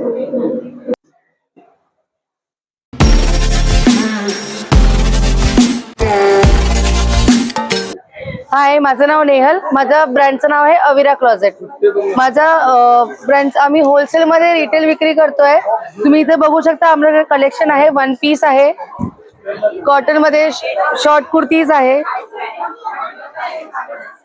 हाय, माझं नाव नेहल. माझ्या ब्रँडचं नाव आहे अविरा क्लोजेट. माझा ब्रँड आम्ही होलसेल मध्ये रिटेल विक्री करतोय. तुम्ही इथे बघू शकता आमच्याकडे कलेक्शन आहे. वन पीस आहे, कॉटन मध्ये शॉर्ट कुर्तीज आहे.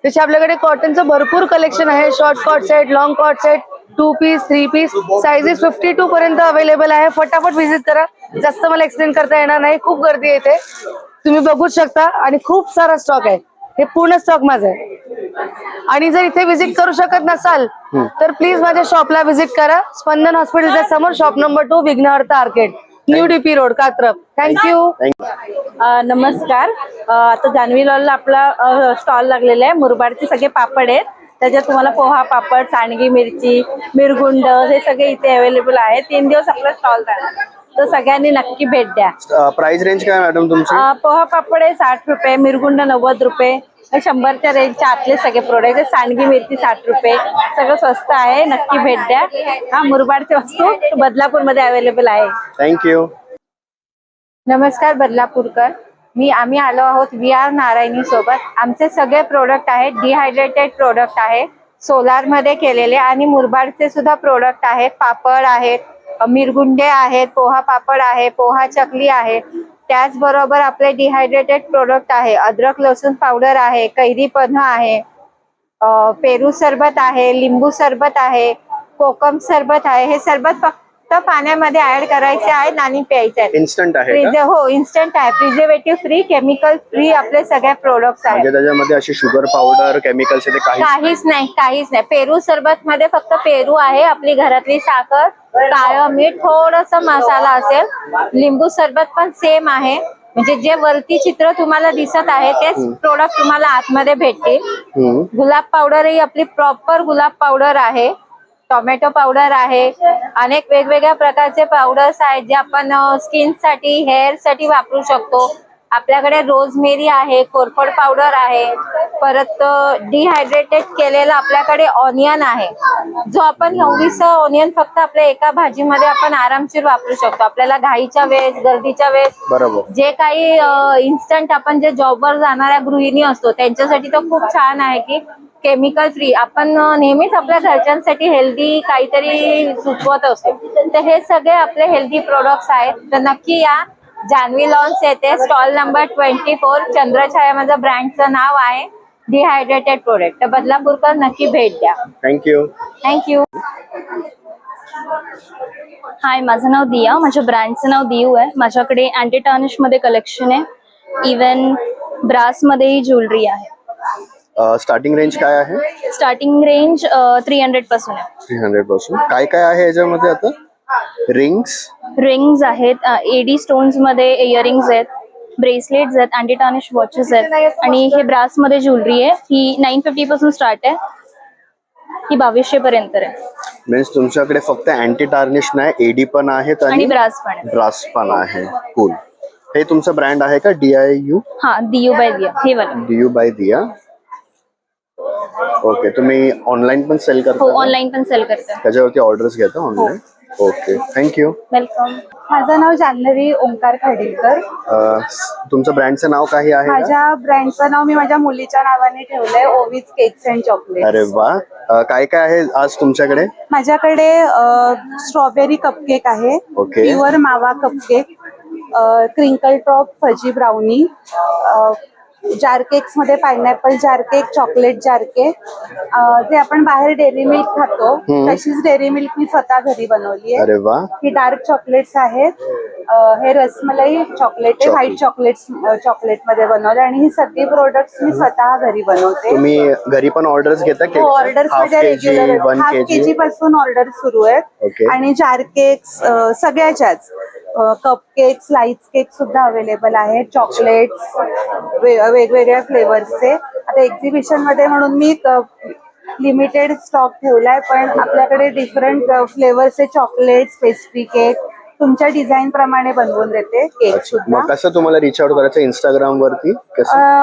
त्याचे आपल्याकडे कॉटनचं भरपूर कलेक्शन आहे. Short co-ord set, long co-ord set, 2 piece, 3 piece, sizes 52 पर्यंत अवेलेबल आहे. फटाफट व्हिजिट करा. जास्त मला एक्सप्लेन करता येणार नाही, खूप गर्दी येते. तुम्ही बघू शकता आणि खूप सारा स्टॉक आहे. हे पूर्ण स्टॉक माझा आहे. आणि जर इथे व्हिजिट करू शकत नसाल तर प्लीज माझ्या शॉपला व्हिजिट करा. स्पंदन हॉस्पिटलच्या समोर, शॉप नंबर 2, विघ्नहर्ता arcade, new DP road, Katrap. Thank you. नमस्कार. आता जान्हवी लॉनला आपला स्टॉल लागलेला आहे. मुरबाडचे सगळे पापड आहेत. त्याच्यात तुम्हाला पोहा पापड, सांडगी मिरची, मिरगुंड हे सगळे इथे अवेलेबल आहे. 3 दिवस आपला स्टॉल राहणार, तर सगळ्यांनी नक्की भेट द्या. प्राइस रेंज काय मॅडम तुमची? पोहा पापड आहे 60 रुपये, मिरगुंड 90 रुपये, 100च्या रेंजच्या आतले सगळे प्रोडक्ट आहे. सांडगी मिरची 60 रुपये, सगळं स्वस्त आहे. नक्की भेट द्या. हा, मुरबाडची वस्तू बदलापूरमध्ये अवेलेबल आहे. थँक्यू. नमस्कार बदलापूरकर. आम्ही आलो आहोत VR नारायणी सोबत. आमचे सगळे प्रोडक्ट आहेत डिहायड्रेटेड प्रोडक्ट आहे, सोलार मध्ये केलेले, आणि मुरबाडचे सुद्धा प्रोडक्ट आहेत. पापड आहेत, मिरगुंडे आहेत, पोहा पापड आहे, पोहा चकली आहे. त्याचबरोबर आपले डिहायड्रेटेड प्रोडक्ट आहे. अद्रक लसूण पावडर आहे, कैरी पन्ह आहे, पेरू सरबत आहे, लिंबू सरबत आहे, कोकम सरबत आहे. हे सरबत फक्त पाण्यामध्ये ऍड करायचे आहेत आणि प्यायचे आहेत. इन्स्टंट आहे का? हो, इन्स्टंट आहे. प्रिझर्वेटिव्ह फ्री, केमिकल फ्री आपले सगळे प्रोडक्ट्स आहेत. म्हणजे त्याच्यामध्ये अशी शुगर पावडर, केमिकल्स काहीच नाही. पेरू सरबत मध्ये फक्त पेरू आहे, आपली घरातली साखर, काळं मीठ, थोडस मसाला असेल. लिंबू सरबत पण सेम आहे. म्हणजे जे वरती चित्र तुम्हाला दिसत आहे तेच प्रोडक्ट तुम्हाला आतमध्ये भेटतील. गुलाब पावडर ही आपली प्रॉपर गुलाब पावडर आहे. टोमॅटो पावडर आहे. अनेक वेगवेगळ्या प्रकारचे पावडर्स आहेत जे आपण स्किन साठी, हेअर साठी वापरू शकतो. आपल्याकडे रोजमेरी आहे, कोरफड पावडर आहे. परत डिहायड्रेटेड केलेला आपल्याकडे ऑनियन आहे, जो आपण एवढीस ऑनियन फक्त आपल्या एका भाजीमध्ये आपण आरामशीर वापरू शकतो. आपल्याला घाईच्या वेळेस, गर्दीच्या वेळेस, बरोबर, जे काही इन्स्टंट आपण जे जॉबवर जाणाऱ्या गृहिणी असतो त्यांच्यासाठी तर खूप छान आहे की केमिकल फ्री. आपण नेहमीच आपल्या घरच्यांसाठी हेल्दी काहीतरी सुचवत असतो, तर हे सगळे आपले हेल्दी प्रोडक्ट्स आहेत. तर नक्की या. जान्हवी लॉन्स येते, स्टॉल नंबर 24, चंद्रछाया माझं ब्रँडचं नाव आहे. Dehydrated product. तर बदलापूरकर नक्की भेट द्या. थँक्यू. हाय, माझं नाव दिया. माझ्या ब्रँडचं नाव दियू आहे. माझ्याकडे अँटी टार्निश मध्ये कलेक्शन आहे. इवन ब्रास मध्येही ज्वेलरी आहे. स्टार्टिंग रेंज काय आहे? स्टार्टिंग रेंज 300 पासून आहे. 300 पासून. काय काय आहे याच्यामध्ये? आता रिंग्स आहेत, एडी स्टोन्स मध्ये इयरिंग्स आहेत, ब्रेसलेट्स आहेत, अँटी टार्निश वॉचेस आहेत, आणि हे ब्रास मध्ये ज्वेलरी आहे. ही 950 पासून स्टार्ट आहे, ही 2200 पर्यंत आहे. मीन्स तुमच्याकडे फक्त अँटी टार्निश नाही, एडी पण आहेत आणि ब्रास पण आहे. कूल. हे तुमचा ब्रँड आहे का? DIU? हा, दियू बाय दिया. हे वाला DIU बाय दिया. ओके. तुम्ही ऑनलाईन पण सेल करता? हो, ऑनलाईन पण सेल करते. त्याच्यावरती ऑर्डर्स घेता ऑनलाईन? Okay, thank you. वेलकम. माझं नाव जान्हवी ओंकार खडीलकर. तुमचं ब्रँडचं नाव काही आहे? माझ्या ब्रँडचं नाव मी माझ्या मुलीच्या नावाने ठेवलंय, ओवीज केक्स अँड चॉकलेट. अरे वा. काय काय आहे आज तुमच्याकडे? माझ्याकडे स्ट्रॉबेरी कपकेक आहे, pure mawa cupcake, crinkle top fuzzy brownie, jar cakes मध्ये pineapple jar cake, chocolate jar cake. जे आपण बाहेर डेअरी मिल्क खातो तशीच डेअरी मिल्क मी स्वतः घरी बनवली आहे. अरे वा. ही डार्क चॉकलेट्स आहेत. हे रसमलाई चॉकलेट आहे, व्हाईट चॉकलेट मध्ये बनवले, आणि ही सगळी प्रोडक्ट्स मी स्वतः घरी बनवते. तुम्ही घरी पण ऑर्डर्स घेता? ऑर्डर्स माझ्या रेग्युलर 1 kg पासून ऑर्डर सुरू आहेत. आणि जार केक्स सगळ्याच्याच, कप केक, स्लाइस केक सुद्धा अवेलेबल आहे. चॉकलेट्स वेगवेगळ्या फ्लेवर्सचे. आता एक्झिबिशन मध्ये म्हणून मी लिमिटेड स्टॉक ठेवलाय, पण आपल्याकडे डिफरंट फ्लेवर्सचे चॉकलेट्स, पेस्ट्री केक तुमच्या डिझाईन प्रमाणे बनवून देते. केक सुद्धा. कसं तुम्हाला रिच आउट करायचं? इंस्टाग्राम वरती?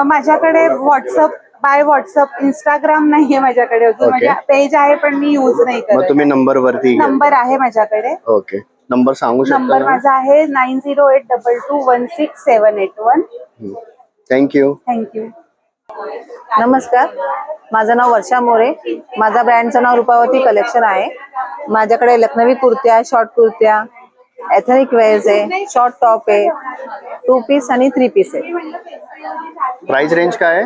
माझ्याकडे व्हॉट्सअप बाय व्हॉट्सअप. इंस्टाग्राम नाहीये माझ्याकडे अजून. Okay. म्हणजे पेज आहे पण मी यूज नाही मग करत. तुम्ही नंबर वरती नंबर आहे माझ्याकडे. ओके, नंबर सांगू नंबर शकता? माझा आहे 9082216781. थँक्यू. थँक्यू. नमस्कार, माझं नाव वर्षा मोरे. माझा ब्रँडचं नाव रूपावती कलेक्शन आहे. माझ्याकडे लखनवी कुर्त्या, शॉर्ट कुर्त्या, एथनिक वेअर्स आहे, शॉर्ट टॉप आहे, 2 पीस आणि 3 पीस आहे. प्राइस रेंज काय आहे?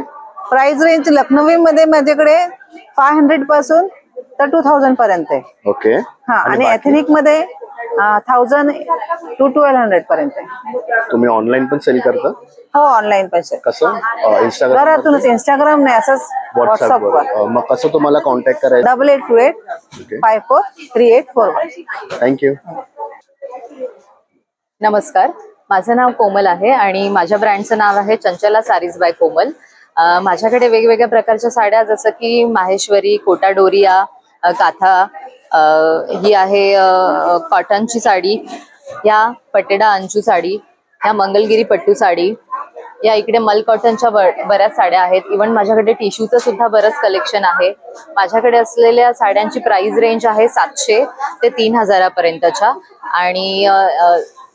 प्राइस रेंज लखनवी मध्ये माझ्याकडे 500 पासून तर 2000 पर्यंत आहे. ओके. हा, आणि एथनिक मध्ये 1000 to 1200 पर्यंत आहे. तुम्ही ऑनलाईन पण सेल करता? हो, ऑनलाइन पैसे कसं? इंस्टाग्राम, घरातूनच. इंस्टाग्राम नाही, असंच व्हॉट्सअप व्हॉट्सअपवर. वर. मग कसं तुम्हाला कॉन्टॅक्ट करायचं? 8828543841. थँक्यू. नमस्कार, माझं नाव कोमल आहे आणि माझ्या ब्रँडचं नाव आहे चंचला सारीज बाय कोमल. माझ्याकडे वेगवेगळ्या प्रकारच्या साड्या, जसं की माहेश्वरी, कोटा डोरिया, काथा, ही आहे कॉटनची साडी, या पटेडा अंचू साडी, या मंगलगिरी पट्टू साडी, या इकडे मल कॉटनच्या बऱ्याच साड्या आहेत. इव्हन माझ्याकडे टिश्यूचं सुद्धा बरंच कलेक्शन आहे. माझ्याकडे असलेल्या साड्यांची प्राइस रेंज आहे 700 ते 3000 पर्यंतच्या. आणि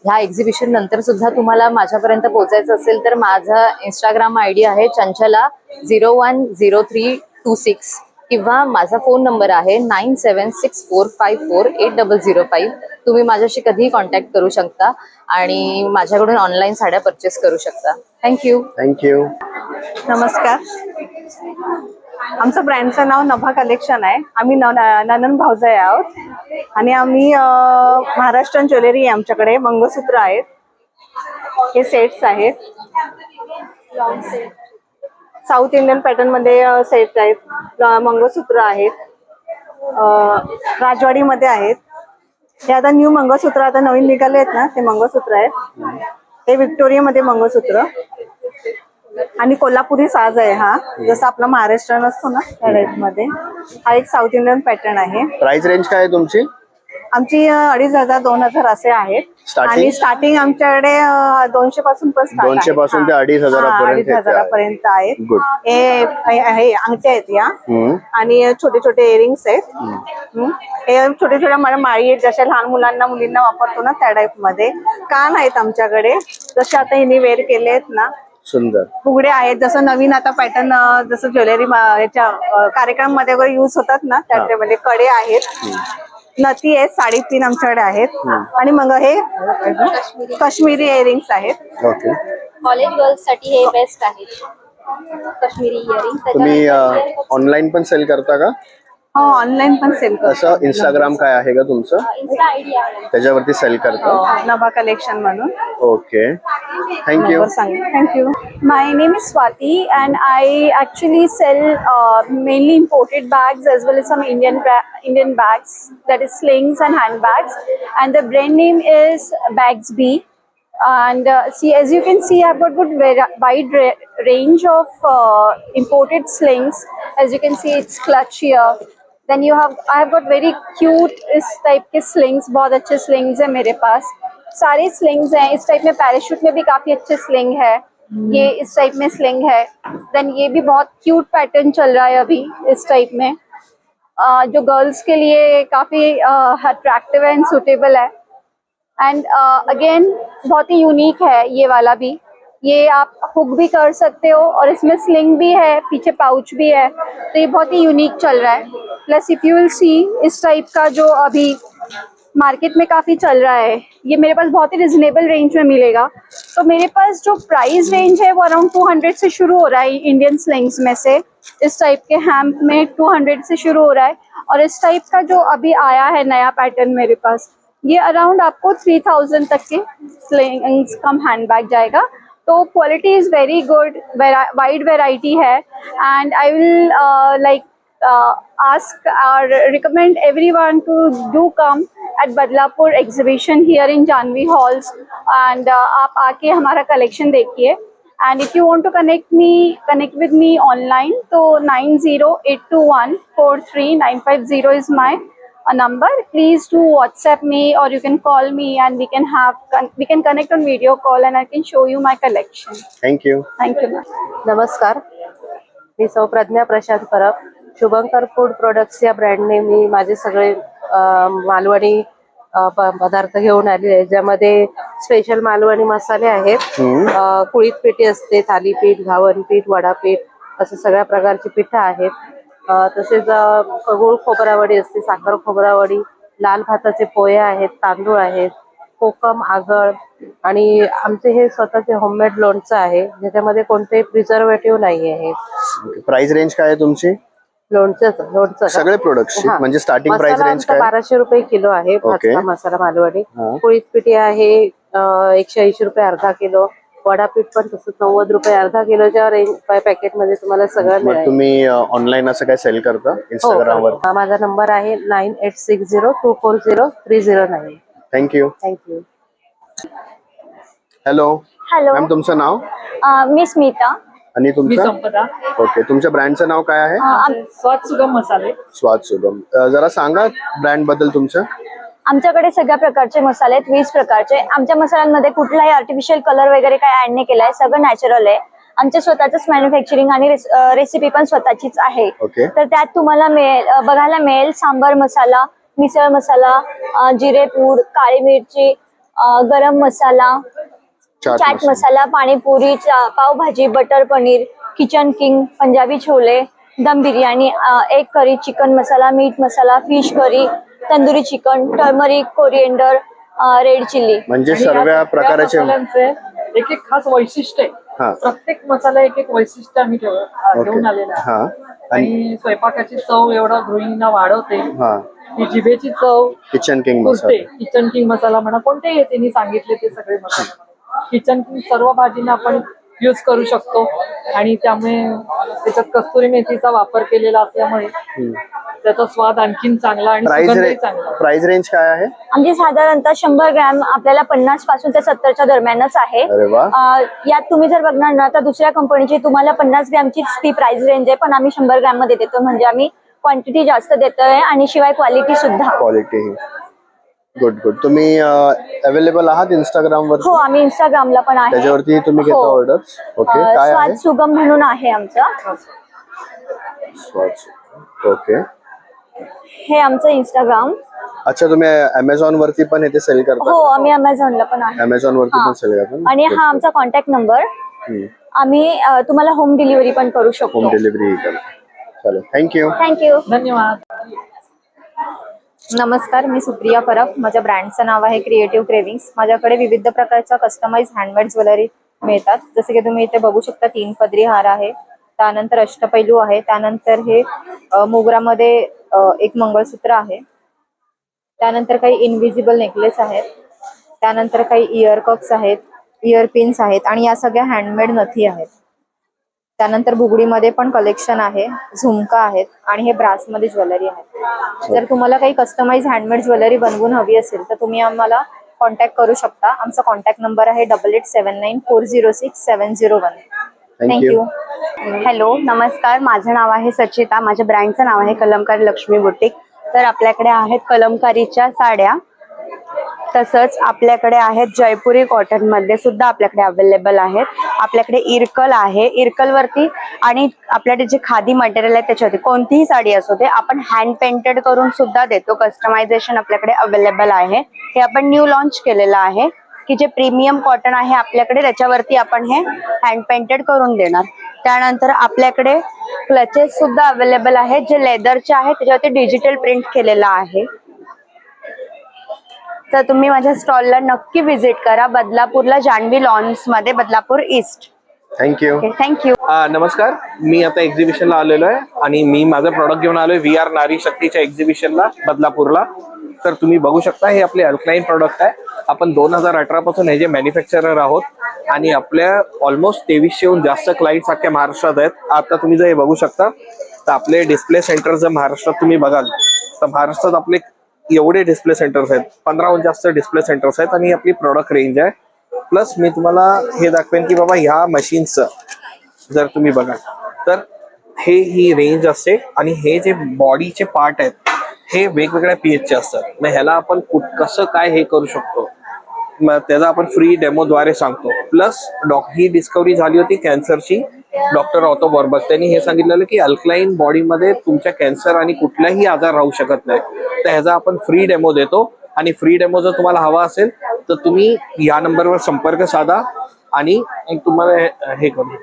ह्या एक्झिबिशन नंतर सुद्धा तुम्हाला माझ्यापर्यंत पोहोचायचं असेल तर माझा इंस्टाग्राम ID आहे चंचला 010326 किंवा माझा फोन नंबर आहे 9764548005. तुम्ही माझ्याशी कधीही कॉन्टॅक्ट करू शकता आणि माझ्याकडून ऑनलाईन साड्या परचेस करू शकता. थँक्यू. थँक्यू. नमस्कार, आमचं ब्रँडचं नाव नभा कलेक्शन आहे. आम्ही ननन भाऊजाई आहोत आणि आम्ही महाराष्ट्रीयन ज्वेलरी आहे आमच्याकडे. मंगळसूत्र आहेत, हे सेट्स आहेत, साऊथ इंडियन पॅटर्न मध्ये सेट आहेत, मंगळसूत्र आहेत, राजवाडी मध्ये आहेत. हे आता न्यू मंगळसूत्र आता नवीन निघाले आहेत ना, ते मंगळसूत्र आहेत. हे व्हिक्टोरिया मध्ये मंगळसूत्र आणि कोल्हापुरी साज आहे. हा जसा आपला महाराष्ट्रीयन असतो ना त्या टाइप मध्ये. हा एक साऊथ इंडियन पॅटर्न आहे. प्राइस रेंज काय आहे तुमची? आमची 2500 2000 असे आहेत. Starting? आणि स्टार्टिंग आमच्याकडे 200 पासून पण start 200 आहे. पासून ते 2500 पर्यंत आहेत. Good. हे अंगठ्या आहेत या, आणि छोटे छोटे इयरिंग्स आहेत. हे छोटे छोटे मला माळी आहेत, जशा लहान मुलांना मुलींना वापरतो ना त्या टाइप मध्ये. कान आहेत आमच्याकडे, जसे आता हिने वेअर केले आहेत ना. सुंदर. फुगडे आहेत, जसं नवीन आता पॅटर्न, जसं ज्वेलरी याच्या कार्यक्रम मध्ये वगैरे युज होतात ना त्यामध्ये. कडे आहेत, नथी आहेत, साडीपिन आमच्याकडे आहेत. आणि मग हे काश्मीरी इयरिंग्स आहेत. ओके. कॉलेज गर्ल्स साठी हे बेस्ट आहे, काश्मीरी इयरिंग. तुम्ही ऑनलाईन पण सेल करता का? हो, ऑनलाईन पण सेल करतो. असं इंस्टाग्राम काय आहे का तुमचं? इन्स्टा आयडी आहे. त्याच्यावरती सेल करता? नभा कलेक्शन म्हणून. Okay, thank you. Thank you. My name is Swati and I actually sell mainly imported bags as well as some Indian bags, that is slings and handbags, and the brand name is Bagsby. And see, as you can see, I've got good wide range of imported slings. As you can see, it's clutch here. Then I have got very cute is type K slings, बहुत अच्छे slings है मेरे pass. सारे slings हैं इस type में. Parachute में भी काफी अच्छे sling है. ये इस टाइप में sling है. देन ये भी बहुत क्यूट पैटर्न चल रहा है अभी इस टाइप में, जो गर्ल्स के लिए काफी अट्रैक्टिव एंड सुटेबल है. एंड अगेन बहुत ही यूनिक है ये वाला भी. ये आप हुक भी कर सकते हो और इसमें स्लिंग भी है, पीछे पाउच भी है, तो ये बहुत ही यूनिक चल रहा है. Plus if you will see, is type का जो अभी मार्केट में काफ़ी चल रहा है, ये मेरे पास बहुत ही रिजनेबल रेंज में मिलेगा. तो मेरे पास जो प्राइस रेंज है वो अराउंड 200 से शुरू हो रहा है. इंडियन स्लिंग्स में से इस टाइप के हैम्प में 200 से शुरू हो रहा है. और इस टाइप का जो अभी आया है नया पैटर्न मेरे पास, ये अराउंड आपको 3000 तक के स्लिंग्स कम हैंडबैग जाएगा. तो quality is very good, wide variety है. And I will ask or recommend everyone to do come at Badlapur exhibition here in Janvi Halls, and आप आके हमारा collection देखिए. And if you want to connect with me online, तो 9082143950 is my number. Please do WhatsApp me or you can call me and we can connect on video call and I can show you my collection. Thank you. Thank you, ma'am. नमस्कार, मी सौ Pragya Prashant Parab. Shubhankar food products या ब्रँडने मी माझे सगळे मालवणी पदार्थ घेऊन आले आहे, ज्यामध्ये स्पेशल मालवणी मसाले आहेत. कुळीत पिठी असते, थालीपीठ, घावणपीठ, वडापीठ असं सगळ्या प्रकारची पिठं आहेत. तसेच गुळ खोबरावडी असते, साखर खोबरावडी, लाल भाताचे पोहे आहेत, तांदूळ आहेत, कोकम, आगळ आणि आमचे हे स्वतःचे होममेड लोणचं आहे, ज्याच्यामध्ये कोणतेही प्रिझर्वेटिव्ह नाही आहे. प्राइस रेंज काय आहे तुमची? लोणचं सगळे प्रोडक्ट्स म्हणजे स्टार्टिंग प्राइस रेंज काय? 1200 रुपये किलो आहे. भाजका मसाला मालवणी. कुळीत पिठी आहे 180 रुपये अर्धा किलो. वडापीठ पण तसंच 90 रुपये अर्धा किलोच्या रेंज पॅकेट मध्ये तुम्हाला सगळं मिळेल. तुम्ही ऑनलाईन असं काय सेल करता इंस्टाग्राम वर? माझा नंबर आहे 9860240309. थँक्यू. हॅलो हॅलो मॅम, तुमचं नाव? मी स्मिता. आणि तुमचं? ओके, तुमच्या ब्रँडचं नाव काय आहे? स्वाद सुगम मसाले. स्वाद सुगम. जरा सांगा ब्रँड बद्दल तुमचं. आमच्याकडे सगळ्या प्रकारचे मसाले आहेत, 20 प्रकारचे. आमच्या मसाल्यांमध्ये कुठलाही आर्टिफिशियल कलर वगैरे काय ऍड नाही केलाय, सगळं नॅचरल आहे. आमचे स्वतःच मॅन्युफॅक्चरिंग आणि रेसिपी पण स्वतःचीच आहे. तर त्यात तुम्हाला बघायला मिळेल सांबर मसाला, मिसळ मसाला, जिरे पूड, काळी मिरची, garam masala, chaat masala, panipuri, pav bhaji, butter paneer, Kitchen King, Punjabi chole, dum biryani, egg curry, chicken masala, मीठ masala, fish curry, tandoori chicken, turmeric, coriander, red chilli. म्हणजे सर्व प्रकारचे एक एक खास वैशिष्ट्य आहे. प्रत्येक मसाला एक एक वैशिष्ट्य आम्ही घेऊन आलेला आहे. आणि स्वयंपाकाची चव एवढा गृहिणींना वाढवते. ही जिभेची चव किचन किंग मसाला, किचन किंग मसाला म्हणा, कोणतेही त्यांनी सांगितले ते सगळे मसाले. किचन किंग सर्व भाजींना आपण यूज करू शकतो आणि त्यामुळे त्याच्यात कस्तुरी मेथीचा वापर केलेला असल्यामुळे त्याचा स्वाद आणखीन चांगला आणि सुगंधही चांगला. प्राइस रेंज काय आहे? आमची साधारणतः 100 ग्रॅम आपल्याला 50 पासून ते 70च्या दरम्यानच आहे. यात तुम्ही जर बघणार ना तर दुसऱ्या कंपनीची तुम्हाला 50 ग्रॅमचीच ती प्राइस रेंज आहे, पण आम्ही 100 ग्रॅम मध्ये देतो. म्हणजे आम्ही क्वांटिटी जास्त देतोय आणि शिवाय क्वालिटी सुद्धा. Quality good. तुम्ही अवेलेबल आहात इंस्टाग्राम वर? हो, आम्ही इंस्टाग्रामला पण आहे. त्याच्यावरती तुम्ही घेता ऑर्डर्स? ओके. काय स्वाद सुगम म्हणून आहे आमचं. स्वाद सुगम. ओके. हे आमचं इंस्टाग्राम. अच्छा, तुम्ही अमेझॉन वरती पण हे सेल करता? हो, आम्ही अमेझॉनला पण आहे. अमेझॉन वरती पण सेल करता. आणि हा आमचा कॉन्टॅक्ट नंबर. आम्ही तुम्हाला होम डिलिव्हरी पण करू शकतो. होम डिलिव्हरी करतो. चालेल. थँक्यू. धन्यवाद. नमस्कार, मी सुप्रिया परब. माझ्या ब्रँडचं नाव आहे क्रिएटिव्ह क्रेविंग्स. माझ्याकडे विविध प्रकारच्या कस्टमाइज हँडमेड ज्वेलरी मिळतात. जसे की तुम्ही इथे बघू शकता 3 पदरी हार आहे, त्यानंतर अष्टपैलू आहे, त्यानंतर हे मोगरामध्ये एक मंगळसूत्र आहे, त्यानंतर काही इनविजिबल नेकलेस आहेत, त्यानंतर काही इयर कप्स आहेत, इयर पिन्स आहेत आणि या सगळ्या हँडमेड नथी आहेत. त्यानंतर बुगडीमध्ये पण कलेक्शन आहे, झुमका आहेत आणि हे ब्रासमध्ये ज्वेलरी आहे. जर तुम्हाला काही कस्टमाइज हँडमेड ज्वेलरी बनवून हवी असेल तर तुम्ही आम्हाला कॉन्टॅक्ट करू शकता. आमचा कॉन्टॅक्ट नंबर आहे 8879406701. थँक्यू. हॅलो, नमस्कार. माझं नाव आहे सचिता. माझ्या ब्रँडचं नाव आहे कलमकारी लक्ष्मी बुटीक. तर आपल्याकडे आहेत कलमकारीच्या साड्या, तसंच आपल्याकडे आहेत जयपुरी कॉटन मध्ये सुद्धा आपल्याकडे अवेलेबल आहेत. आपल्याकडे इरकल आहे, इरकल वरती आणि आपल्याकडे जे खादी मटेरियल आहे त्याच्यावरती कोणतीही साडी असू दे आपण हँड पेंटेड करून सुद्धा देतो. कस्टमायझेशन आपल्याकडे अवेलेबल आहे. हे आपण न्यू लॉन्च केलेलं आहे की जे प्रीमियम कॉटन आहे आपल्याकडे त्याच्यावरती आपण हे हँड पेंटेड करून देणार. त्यानंतर आपल्याकडे क्लचेस सुद्धा अवेलेबल आहेत जे लेदरचे आहेत, त्याच्यावरती डिजिटल प्रिंट केलेला आहे. तर तुम्ही माझ्या स्टॉलला नक्की व्हिजिट करा, बदलापूरला जान्हवी लॉन्स मध्ये, बदलापूर ईस्ट. थँक्यू. थँक्यू. नमस्कार, मी आता एक्झिबिशनला आलेलो आहे आणि मी माझं प्रॉडक्ट घेऊन आलोय VR नारी शक्तीच्या एक्झिबिशनला बदलापूरला. तर तुम्ही बघू शकता हे आपले अल्कलाइन प्रॉडक्ट आहे. आपण 2018 पासून हे जे मॅन्युफॅक्चरर आहोत आणि आपल्या ऑलमोस्ट 2300हून जास्त क्लायंट्स अख्ख्या महाराष्ट्रात आहेत. आता तुम्ही जर हे बघू शकता तर आपले डिस्प्ले सेंटर जर महाराष्ट्रात तुम्ही बघाल तर महाराष्ट्रात आपले एवढे डिस्प्ले सेंटर्स आहेत, 15हून जास्त डिस्प्ले सेंटर्स आहेत आणि आपली प्रोडक्ट रेंज आहे. प्लस मी तुम्हाला हे दाखवेन की बाबा ह्या मशीनचं जर तुम्ही बघाल तर ही रेंज असते आणि हे जे बॉडीचे पार्ट आहेत हे वेगवेगळ्या पीएचचे असतात. मग ह्याला आपण कसं काय हे करू शकतो मग त्याचा आपण फ्री डेमोद्वारे सांगतो. प्लस ही डिस्कवरी झाली होती कॅन्सरची डॉक्टर ऑतो बॉर्बक, त्यांनी हे सांगितलेलं की अल्कलाइन बॉडीमध्ये तुमच्या कॅन्सर आणि कुठलाही आजार राहू शकत नाही. तर ह्याचा आपण फ्री डेमो देतो आणि फ्री डेमो जर तुम्हाला हवा असेल तर तुम्ही या नंबरवर संपर्क साधा आणि तुम्हाला हे करू.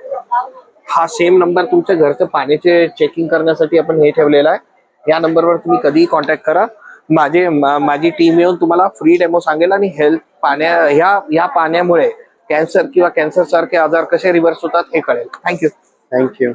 हा सेम नंबर तुमच्या घरचं पाण्याचे चेकिंग करण्यासाठी आपण हे ठेवलेला आहे. या नंबरवर तुम्ही कधीही कॉन्टॅक्ट करा. माझी टीम येऊन तुम्हाला फ्री डेमो सांगेल आणि हेल्थ ह्या पाण्यामुळे कॅन्सर किंवा कॅन्सर सारखे आजार कसे रिव्हर्स होतात हे कळेल. थँक्यू. थँक्यू.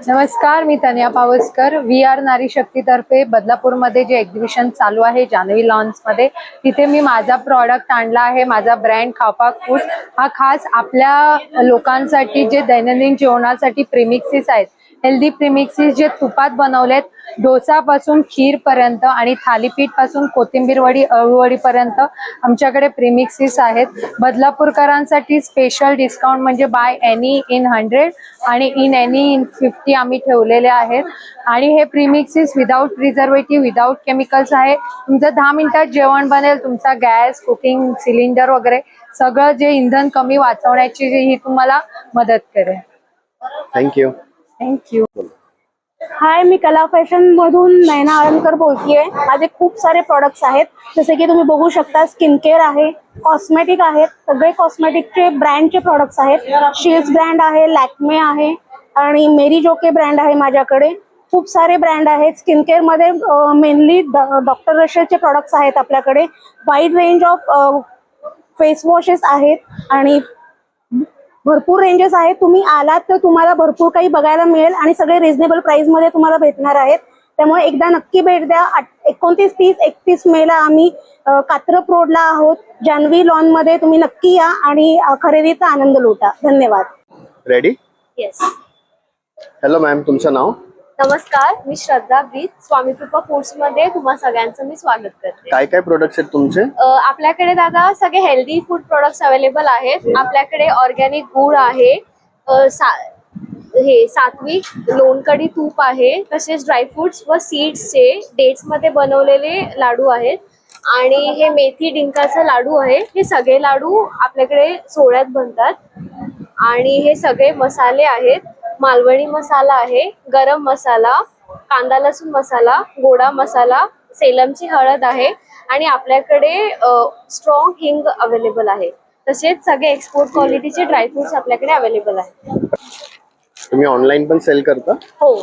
नमस्कार, मी तन्या पावसकर. VR नारी शक्ती तर्फे बदलापूरमध्ये जे एक्झिबिशन चालू आहे जान्हवी लॉन्स मध्ये, तिथे मी माझा प्रॉडक्ट आणला आहे. माझा ब्रँड खापाक फूड हा खास आपल्या लोकांसाठी जे दैनंदिन जेवणासाठी प्रीमिक्सेस आहेत, हेल्दी प्रीमिक्सेस जे तुपात बनवलेत, डोसापासून खीर पर्यंत आणि थालीपीठ पासून कोथिंबीर वडी, अळूवडी पर्यंत आमच्याकडे प्रीमिक्सेस आहेत. बदलापूरकरांसाठी स्पेशल डिस्काउंट म्हणजे बाय एनी इन 100 आणि इन एनी इन 50 आम्ही ठेवलेले आहेत. आणि हे premixes without preservative, without chemicals आहे. तुमचं 10 मिनिटात जेवण बनेल. तुमचा गॅस, कुकिंग सिलेंडर वगैरे सगळं जे इंधन कमी वाचवण्याची ही तुम्हाला मदत करेल. थँक्यू. थँक्यू. हाय, मी कला फॅशन मधून नयना आळंदकर बोलतीये. माझे खूप सारे प्रोडक्ट्स आहेत, जसे की तुम्ही बघू शकता. स्किन केअर आहे, कॉस्मेटिक आहेत, सगळे कॉस्मेटिकचे ब्रँडचे प्रोडक्ट्स आहेत. शिल्स ब्रँड आहे, लॅक्मे आहे आणि मेरी जोके ब्रँड आहे माझ्याकडे. खूप सारे ब्रँड आहेत. स्किन केअर मध्ये मेनली डॉक्टर रशेलचे प्रोडक्ट्स आहेत आपल्याकडे. Wide range of face washes आहेत आणि भरपूर रेंजेस आहेत. तुम्ही आलात तर तुम्हाला भरपूर काही बघायला मिळेल आणि सगळे रिझनेबल प्राइस मध्ये तुम्हाला भेटणार आहेत. त्यामुळे एकदा नक्की भेट द्या. 29, 30, 31 मेला आम्ही कात्रप रोडला आहोत, जान्हवी लॉन मध्ये. तुम्ही नक्की या आणि खरेदीचा आनंद लुटा. धन्यवाद. रेडी? येस. हॅलो मॅम, तुमचं नाव? नमस्कार, मी श्रद्धा ब्रीत. स्वामी कृपा फूड्स मध्ये तुम्हा सगळ्यांचं मी स्वागत करते. काय काय प्रोडक्ट्स आहेत तुमचे? आपल्याकडे दादा सगळे हेल्दी फूड प्रोडक्ट्स अवेलेबल आहेत. आपल्याकडे ऑर्गॅनिक गुळ आहे, हे सात्विक लोणकडी तूप आहे, तसेच ड्रायफ्रुट्स व सीड्सचे डेट्स मध्ये बनवलेले लाडू आहेत आणि हे मेथी डिंकाचा लाडू आहे. हे सगळे लाडू आपल्याकडे सोहळ्यात बनतात. आणि हे सगळे मसाले आहेत. मालवणी मसाला आहे, गरम मसाला, कांदा लसूण मसाला, गोडा मसाला, सेलमची हळद आहे आणि आपल्याकडे स्ट्रॉंग हिंग अवेलेबल आहे. तसेच सगळे एक्सपोर्ट क्वालिटीचे ड्रायफ्रुट्स आपल्याकडे अवेलेबल आहेत. तुम्ही ऑनलाईन पण सेल करता? हो,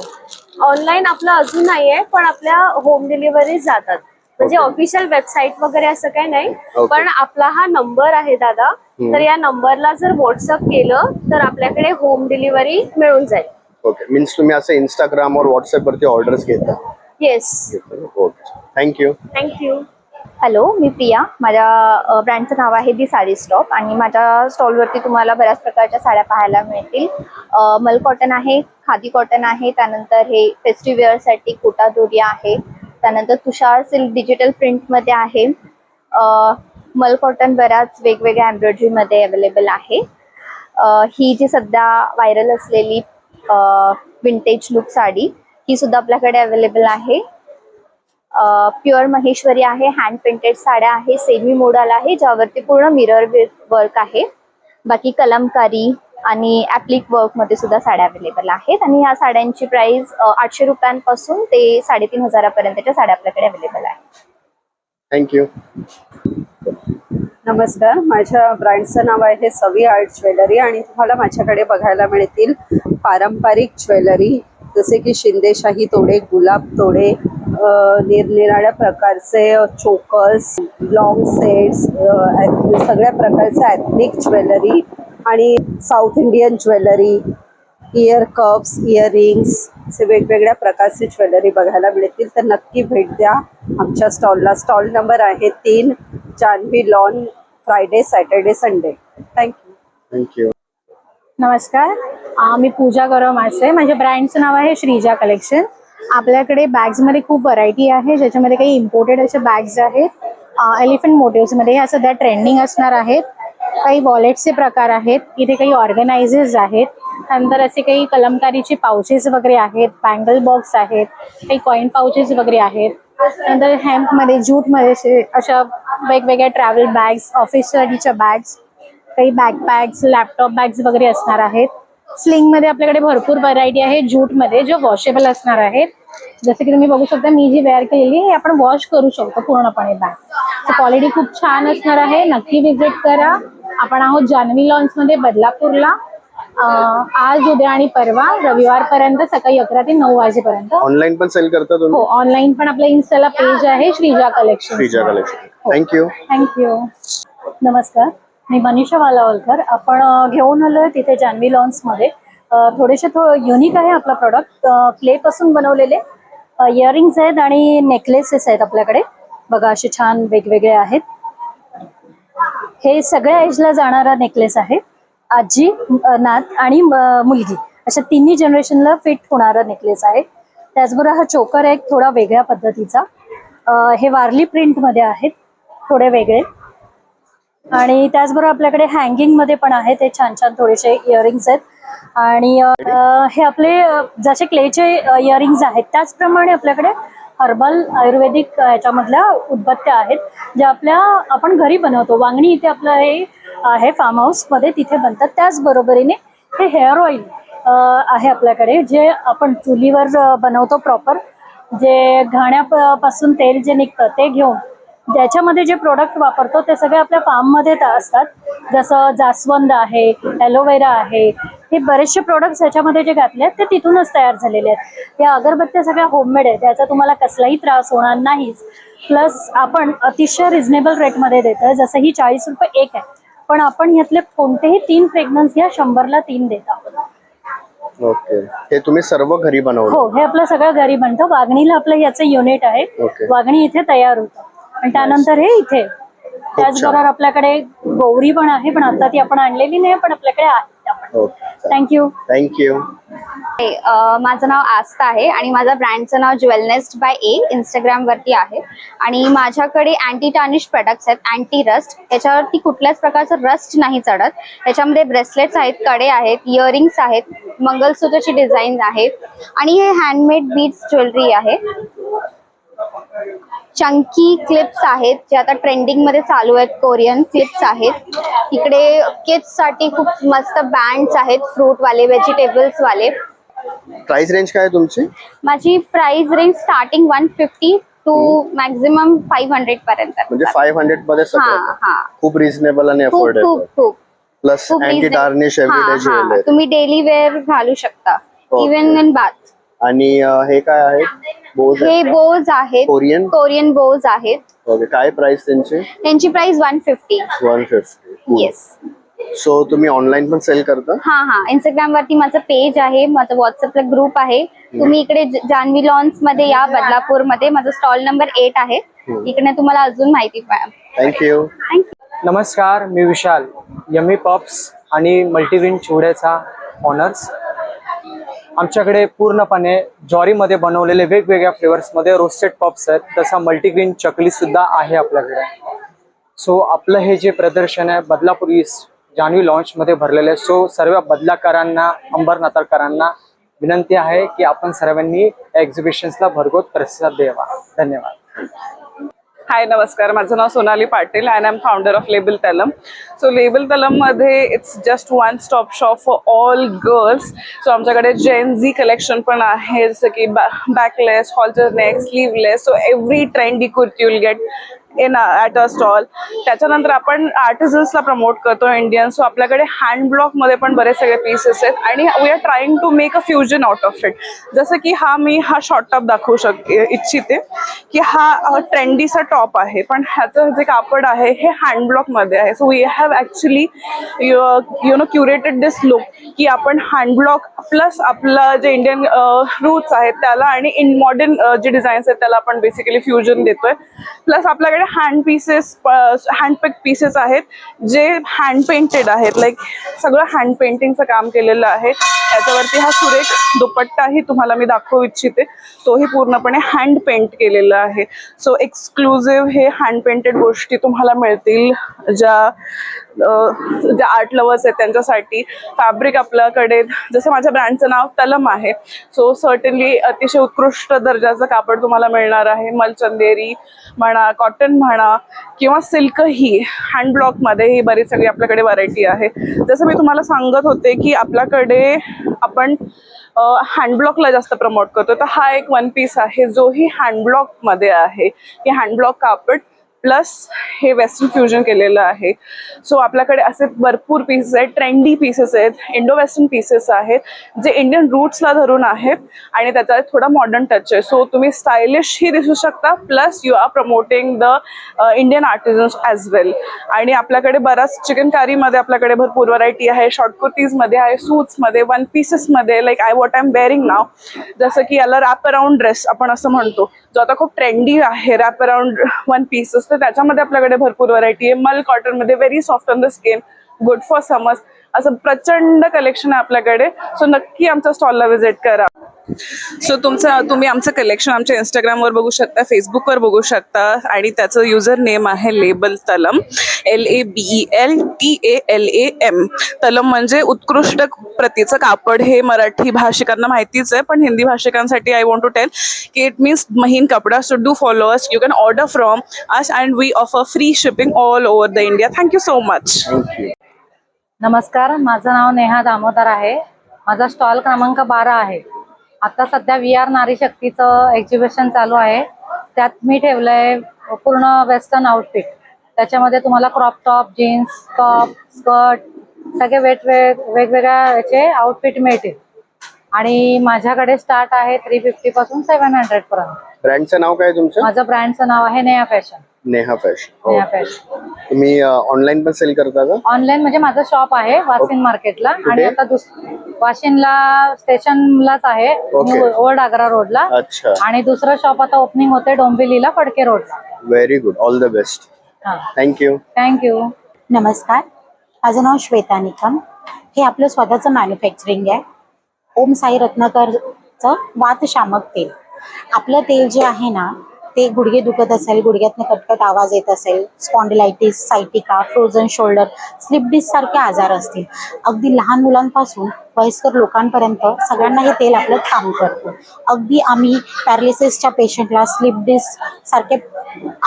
ऑनलाईन आपलं अजून नाही आहे, पण आपल्या होम डिलिव्हरी जातात. म्हणजे ऑफिशियल वेबसाईट वगैरे असं काही नाही. पण आपला हा नंबर आहे दादा, तर या नंबरला जर व्हॉट्सअप केलं तर आपल्याकडे होम डिलिव्हरी मिळून जाईल. ओके, मीन्स तुम्ही असं इंस्टाग्राम और व्हॉट्सअप वरती ऑर्डर्स घेता? Yes. Okay, thank you. Thank you. Hello, मी प्रिया. माझ्या ब्रँडचं नाव आहे दी साडी स्टॉप आणि माझ्या स्टॉलवरती तुम्हाला बऱ्याच प्रकारच्या साड्या पाहायला मिळतील. मल कॉटन आहे, खादी कॉटन आहे, त्यानंतर हे फेस्टिव्ह वेअरसाठी कोटा दोरिया आहे, त्यानंतर तुषार सिल्क डिजिटल प्रिंटमध्ये आहे. मल कॉटन बऱ्याच वेगवेगळ्या एम्ब्रॉयडरीमध्ये अवेलेबल आहे. ही जी सध्या व्हायरल असलेली विंटेज लुक साडी, ही सुद्धा आपल्याकडे अवेलेबल आहे. प्युअर महेश्वरी आहे, हँड पेंटेड साड्या आहे, सेमी मोडल आहे, ज्यावरती पूर्ण मिरर वर्क आहे. बाकी कलमकारी आणि ऍप्लिक वर्क मध्ये सुद्धा साड्या अवेलेबल आहेत आणि ह्या साड्यांची प्राइस 800 रुपयांपासून ते 3500 पर्यंतच्या साड्या आपल्याकडे अवेलेबल आहेत. थँक्यू. नमस्कार, माझ्या ब्रँडचं नाव आहे सवी आर्ट ज्वेलरी आणि तुम्हाला माझ्याकडे बघायला मिळतील पारंपरिक ज्वेलरी, जसे की शिंदेशाही तोडे, गुलाब तोडे, निरनिराळ्या प्रकारचे चोकर्स, लॉंग सेट्स, सगळ्या प्रकारचे एथनिक ज्वेलरी आणि south Indian jewellery, year cups, earrings, असे वेगवेगळ्या प्रकारची ज्वेलरी बघायला मिळतील. तर नक्की भेट द्या आमच्या स्टॉलला. स्टॉल नंबर आहे 3, Janhavi lawn, Friday, Saturday, Sunday. Thank you. Thank you. नमस्कार, मी पूजा गौरव मासे. माझ्या ब्रँडचं नाव आहे श्रीजा कलेक्शन. आपल्याकडे बॅग्समध्ये खूप व्हरायटी आहे, ज्याच्यामध्ये काही इम्पोर्टेड असे बॅग्स आहेत. एलिफंट मोटिव्समध्ये ह्या सध्या ट्रेंडिंग असणार आहेत. काही वॉलेटचे प्रकार आहेत, इथे काही ऑर्गनायझर्स आहेत, नंतर असे काही कलमकारीचे पाउचेस वगैरे आहेत, बँगल बॉक्स आहेत, काही कॉइन पाउचेस वगैरे आहेत. नंतर हॅम्पमध्ये, ज्यूटमध्ये अशा वेगवेगळ्या ट्रॅव्हल बॅग्स, ऑफिससाठीच्या बॅग्स, काही बॅकपॅक्स, लॅपटॉप बॅग्स वगैरे असणार आहेत. स्लिंग मध्ये आपल्याकडे भरपूर व्हरायटी आहे. ज्यूट मध्ये जे वॉशेबल असणार आहेत. जसं की तुम्ही बघू शकता मी जी वेअर केलेली हे आपण वॉश करू शकतो पूर्णपणे बॅग. क्वालिटी खूप छान असणार आहे. नक्की विजिट करा. आपण आहोत जान्हवी लॉन्स मध्ये बदलापूरला. आज, उद्या आणि परवा रविवार पर्यंत सकाळी 11 ते 9 वाजेपर्यंत. ऑनलाईन पण सेल करता तुम्ही? हो, ऑनलाईन पण आपल्या इन्स्टाला पेज आहे Shreeja collection. Shreeja collection. Thank you. Thank you. नमस्कार, मी मनीषा वालावलकर. आपण घेऊन आलोय तिथे जान्हवी लॉन्स मध्ये. थोडेसे युनिक आहे आपला प्रोडक्ट. क्ले पासून बनवलेले इयरिंग्स आहेत आणि नेकलेसेस आहेत आपल्याकडे. बघा असे छान वेगवेगळे आहेत. हे सगळ्या एजला जाणारा नेकलेस आहे. आजी, नात आणि मुलगी अशा तिन्ही जनरेशनला फिट होणारा नेकलेस आहे. त्याचबरोबर हा चोकर आहे थोडा वेगळ्या पद्धतीचा. हे वारली प्रिंट मध्ये आहेत, थोडे वेगळे. आणि त्याचबरोबर आपल्याकडे हँगिंग मध्ये पण आहेत. ते छान छान थोडेसे इयरिंग्स आहेत. आणि हे आपले जसे क्लेचे इयरिंग्स आहेत त्याचप्रमाणे आपल्याकडे हर्बल आयुर्वेदिक याच्यामधल्या उदबत्त्या आहेत ज्या आपण घरी बनवतो. वांगणी इथे आपलं हे आहे फार्म हाऊस मध्ये, तिथे बनतात. त्याचबरोबरीने हे हेअर ऑइल आहे आपल्याकडे जे आपण चुलीवर बनवतो प्रॉपर. जे घाण्यापासून तेल जे निघतं ते घेऊन ज्याच्यामध्ये जे प्रोडक्ट वापरतो ते सगळे आपल्या फार्ममध्ये असतात. जसं जास्वंद आहे, ॲलोवेरा आहे, हे बरेचसे प्रोडक्ट्स याच्यामध्ये जे घातले आहेत ते तिथूनच तयार झालेले आहेत. या अगरबत्त्या सगळ्या होममेड आहेत, त्याचा तुम्हाला कसलाही त्रास होणार नाहीच. प्लस आपण अतिशय रिझनेबल रेटमध्ये देतोय. जसं ही 40 रुपये एक आहे, पण आपण यातले कोणतेही 3 फ्रेग्रन्स घ्या 100ला 3 देत आहोत. ओके. हे तुम्ही सर्व घरी बनवलं? हो, हे आपलं सगळं घरी बनतं. वागणीला आपलं याचं युनिट आहे. वागणी इथे तयार होतं आणि त्यानंतर हे इथे. त्याचबरोबर आपल्याकडे गौरी पण आहे, पण आता ती आपण आणलेली नाही, पण आपल्याकडे आहे. थँक्यू. थँक्यू. माझं नाव आस्था आहे आणि माझ्या ब्रँडचं नाव ज्वेलनेस्ट बाय ए इंस्टाग्राम वरती आहे. आणि माझ्याकडे अँटी टार्निश प्रोडक्ट्स आहेत, अँटी रस्ट. याच्यावरती कुठल्याच प्रकारचं रस्ट नाही चढत. याच्यामध्ये ब्रेसलेट्स आहेत, कडे आहेत, इयरिंग्स आहेत, मंगलसूत्रची डिझाईन आहे आणि हे हँडमेड बीड्स ज्वेलरी आहे. चंकी क्लिप्स आहेत जे आता ट्रेंडिंग मध्ये चालू आहेत. कोरियन क्लिप्स आहेत. इकडे किड्स साठी खूप मस्त बँड्स आहेत, फ्रूट वाले, व्हेजिटेबल्स वाले. प्राइस रेंज काय आहे तुमची? माझी price range starting 150 to maximum 500 पर्यंत. म्हणजे 500 मध्ये सगळं खूप रिझनेबल आणि अफोर्डेबल. खूप plus anti tarnish everyday jewellery. तुम्ही डेली वेअर घालू शकता, इव्हन इन बाथ. आणि हे काय आहे? बोज. हे बोज आहेत, कोरियन बोज आहेत. ओके. काय प्राइस त्यांची प्राइस 150. 150. येस. सो तुम्ही ऑनलाईन पण सेल करता? हा, इंस्टाग्राम वरती माझं पेज आहे, माझं व्हॉट्सअपला ग्रुप आहे. तुम्ही इकडे जान्हवी लॉन्स मध्ये या, बदलापूर मध्ये. माझा स्टॉल नंबर 8 आहे. इकडे तुम्हाला अजून माहिती मिळेल. थँक्यू. नमस्कार, मी विशाल, यम्मी पॉप्स आणि मल्टीग्रेन चिवड्याचा ऑनर्स. आमच्याकडे पूर्णपणे ज्वारीमध्ये बनवलेले वेगवेगळ्या फ्लेवर्समध्ये रोस्टेड पॉप्स आहेत. तसा मल्टीग्रेन चकली सुद्धा आहे आपल्याकडे. सो आपलं हे जे प्रदर्शन आहे बदलापूर ईस्ट जान्हवी लॉन्च मध्ये भरलेलं आहे. सो सर्व बदलाकरांना, अंबरनाथकरांना विनंती आहे की आपण सर्वांनी एक्झिबिशन्सला भरघोस प्रतिसाद द्यावा. धन्यवाद. हाय, नमस्कार. माझं नाव Sonali Patil and I am founder of label Talam. So label Talam मध्ये it's just one stop shop for all girls. So आमच्याकडे जेन-झी कलेक्शन पण आहे, जसं की backless, halter neck, sleeveless. So every trendy kurti will get in at a stall. त्याच्यानंतर आपण आर्टिझन्सला promote करतो इंडियन. सो आपल्याकडे हँड ब्लॉक मध्ये पण बरेच सगळे पीसेस आहेत आणि we are trying to make a fusion out of it. जसं की मी हा शॉर्ट टॉप दाखवू इच्छिते की हा ट्रेंडीचा टॉप आहे, पण ह्याचं जे कापड आहे हे हँड ब्लॉक मध्ये आहे. So we have actually you know curated this look की आपण हँड ब्लॉक प्लस आपलं जे इंडियन रूट्स आहेत त्याला आणि इन मॉडर्न जे डिझाईन्स आहेत त्याला आपण बेसिकली फ्युजन देतोय. प्लस आपल्याकडे हँड पीसेस, हँडपिक पीसेस आहेत जे हँड पेंटेड आहेत. लाईक सगळं हँड पेंटिंगचं काम केलेलं आहे. याच्यावरती हा सुरेख दुपट्टाही तुम्हाला मी दाखवू इच्छिते, तोही पूर्णपणे हँड पेंट केलेला आहे. सो एक्सक्लुझिव्ह हे हँड पेंटेड गोष्टी तुम्हाला मिळतील ज्या जे आर्ट लवर्स आहेत त्यांच्यासाठी फॅब्रिक आपल्याकडे, जसं माझ्या ब्रँडचं नाव तलम आहे, सो सर्टनली अतिशय उत्कृष्ट दर्जाचं कापड तुम्हाला मिळणार आहे. मलचंदेरी म्हणा, कॉटन म्हणा किंवा सिल्कही, हँडब्लॉकमध्ये ही बरीच सगळी आपल्याकडे व्हरायटी आहे. जसं मी तुम्हाला सांगत होते की आपल्याकडे आपण हँडब्लॉकला जास्त प्रमोट करतो, तर हा एक वन पीस आहे जो ही हँडब्लॉकमध्ये आहे. हे हँडब्लॉक कापड प्लस हे वेस्टर्न फ्युजन केलेलं आहे. सो आपल्याकडे असे भरपूर पीसेस आहेत, ट्रेंडी पीसेस आहेत, इंडो वेस्टर्न पीसेस आहेत जे इंडियन रूट्सला धरून आहेत आणि त्याचा थोडा मॉडर्न टच आहे. सो तुम्ही स्टायलिशही दिसू शकता, plus you are promoting the Indian artisans as well. आणि आपल्याकडे बराच चिकनकारीमध्ये आपल्याकडे भरपूर व्हरायटी आहे, शॉर्ट कुर्तीजमध्ये आहे, सूट्समध्ये, वन पीसेसमध्ये, like what I am wearing नाव, जसं की याला रॅप अराउंड ड्रेस आपण असं म्हणतो, जो आता खूप ट्रेंडी आहे, रॅप अराउंड वन पीसेस. तर त्याच्यामध्ये आपल्याकडे भरपूर व्हरायटी आहे. मल कॉटनमध्ये very soft on the skin, good for summers, असं प्रचंड कलेक्शन आहे आपल्याकडे. सो नक्की आमच्या स्टॉलला व्हिजिट करा. सो तुम्ही आमचं कलेक्शन आमच्या इंस्टाग्रामवर बघू शकता, फेसबुकवर बघू शकता आणि त्याचं युजर नेम आहे लेबल तलम, LABELTALAM. तलम म्हणजे उत्कृष्ट प्रतीचं कापड. हे मराठी भाषिकांना माहितीच आहे, पण हिंदी भाषिकांसाठी आय वॉन्ट टू टेल की इट मीन्स महीन कपडा. So do follow us, you can order from us and we offer free shipping all over the India. Thank you so much. नमस्कार, माझं नाव नेहा दामोदर आहे. माझा स्टॉल क्रमांक 12 आहे. आता सध्या VR नारी शक्तीचं एक्झिबिशन चालू आहे. त्यात मी ठेवलंय पूर्ण वेस्टर्न आउटफिट. त्याच्यामध्ये तुम्हाला crop top, jeans, top, skirt सगळे वेगवेगळ्या याचे आउटफिट मिळतील. आणि माझ्याकडे स्टार्ट आहे 350 पासून 700 पर्यंत. ब्रँडचं नाव काय तुमचं? माझं ब्रँडचं नाव आहे Neha fashion. Neha fashion. Neha fashion. तुम्ही ऑनलाईन पण सेल करता का? ऑनलाईन म्हणजे माझं शॉप आहे वाशिम मार्केटला आणि आता वाशिमला स्टेशनलाच आहे, ओल्ड आग्रा रोडला. अच्छा. आणि दुसरं शॉप आता ओपनिंग होते डोंबिवलीला फडके रोडला. Very good, all the best. Thank you. Thank you. नमस्कार, माझं नाव श्वेता निकम. हे आपलं स्वतःचं मॅन्युफॅक्चरिंग आहे. ओम साई रत्नाकरचं वातशामक तेल. आपलं तेल जे आहे ना, ते गुडघे दुखत असेल, गुडघ्यातनं कटकट आवाज येत असेल, spondylitis, sciatica, frozen shoulder, slip disc सारखे आजार असतील, अगदी लहान मुलांपासून वयस्कर लोकांपर्यंत सगळ्यांना हे तेल आपलं काम करतं. अगदी आम्ही पॅरालिसिसच्या पेशंटला, स्लिप डिस्क सारख्या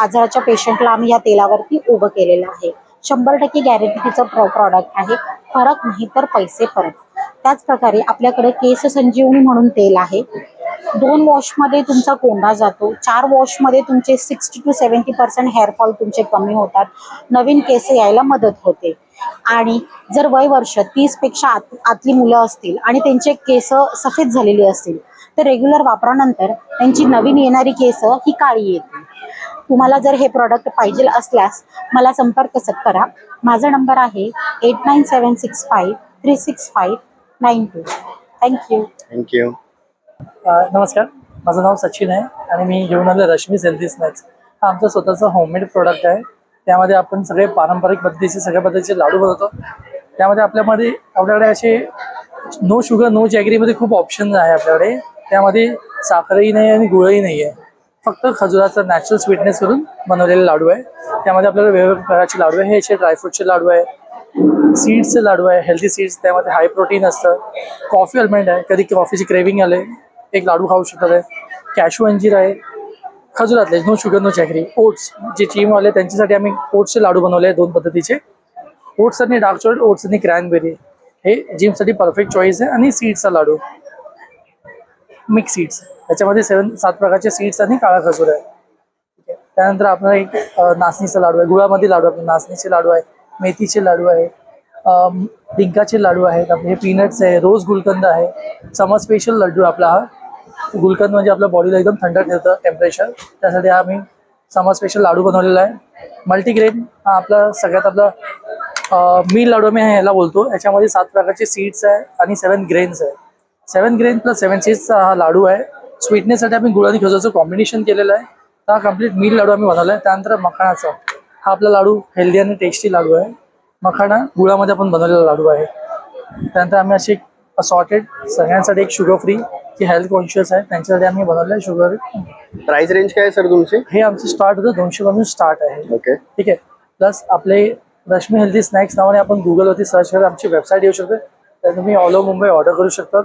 आजाराच्या पेशंटला आम्ही या तेलावरती उभं केलेलं आहे. 100% गॅरंटीचं प्रॉडक्ट आहे. फरक नाही तर पैसे परत. त्याच प्रकारे आपल्याकडे केस संजीवनी म्हणून तेल आहे. 2 वॉशमध्ये तुमचा कोंडा जातो. 4 वॉशमध्ये तुमचे 60 to 70% हेअरफॉल तुमचे कमी होतात. नवीन केस यायला मदत होते. आणि जर वय वर्ष 30 पेक्षा आतली मुलं असतील आणि त्यांचे केस सफेद झालेली असतील तर रेग्युलर वापरानंतर त्यांची नवीन येणारी केस ही काळी येतील. तुम्हाला जर हे प्रॉडक्ट पाहिजे असल्यास मला संपर्क करा. माझा नंबर आहे 8976536592. थँक्यू. थँक्यू. नमस्कार, माझं नाव सचिन आहे आणि मी घेऊन आलो रश्मी हेल्दी स्नॅक्स. हा आमचा स्वतःचा होममेड प्रोडक्ट आहे. त्यामध्ये आपण सगळे पारंपरिक पद्धतीचे सगळ्या पद्धतीचे लाडू बनवतो. त्यामध्ये आपल्याकडे असे नो शुगर नो जॅगरीमध्ये खूप ऑप्शन आहे आपल्याकडे. त्यामध्ये साखरही नाही आणि गुळही नाही आहे, फक्त खजुराचा नॅचरल स्वीटनेस करून बनवलेले लाडू आहे. त्यामध्ये आपल्याला वेगवेगळ्या प्रकारचे लाडू आहे. हे असे ड्रायफ्रूटचे लाडू आहे, सीड्सचे लाडू आहे, हेल्दी सीड्स, त्यामध्ये हाय प्रोटीन असतं. कॉफी अल्मंड आहे, कधी कॉफीची क्रेविंग आले एक लाडू खाऊ शकत आहे. कॅशू अंजीर आहे, खजुरातले no sugar no jaggery. Oats जे जिमवाले त्यांच्यासाठी आम्ही ओट्सचे लाडू बनवले आहे 2 पद्धतीचे, ओट्स आणि डार्क चॉकलेट, ओट्स आणि क्रॅनबेरी. हे जिमसाठी परफेक्ट चॉईस आहे. आणि सीड्सचा लाडू, मिक्स सीड्स, त्याच्यामध्ये 7 प्रकारचे सीड्स आणि काळा खजूर आहे. त्यानंतर आपला एक नाचणीचा लाडू आहे, गुळामध्ये लाडू आहे, नाचणीचे लाडू आहे, मेथीचे लाडू आहे, डिंकाचे लाडू आहेत, आपले हे पीनट्स आहे, रोज गुलकंद आहे. समर स्पेशल लड्डू आपला हा गुलकंद म्हणजे आपल्या बॉडीला एकदम थंड ठेवतं टेम्परेचर, त्यासाठी आम्ही समर स्पेशल लाडू बनवलेला आहे. मल्टीग्रेन हा आपला सगळ्यात आपला मील लाडू मी ह्याला बोलतो. याच्यामध्ये 7 प्रकारचे सीड्स आहे आणि 7 ग्रेन्स आहे. 7 ग्रेन प्लस 7 सीड्सचा हा लाडू आहे. स्वीटनेससाठी आम्ही गुळ आणि खजूरचं कॉम्बिनेशन केलेलं आहे. हा कम्प्लीट मील लाडू आम्ही बनवला आहे. त्यानंतर मखाणाचा हा आपला लाडू हेल्दी आणि टेस्टी लाडू आहे. मखाणा गुळामध्ये आपण बनवलेला लाडू आहे. त्यानंतर आम्ही अशी असॉर्टेड सगळ्यांसाठी एक शुगर फ्री जे हेल्थ कॉन्शियस आहे त्यांच्यासाठी आम्ही बनवलं आहे शुगर. प्राइस रेंज काय आहे सर तुमची? हे आमचं स्टार्ट होतं 200 पासून स्टार्ट आहे. ओके, ठीक आहे. प्लस आपले रश्मी हेल्दी स्नॅक्स नावाने आपण गुगलवरती सर्च करत आमची वेबसाईट येऊ शकते. तर तुम्ही ऑल ओव्हर मुंबई ऑर्डर करू शकता.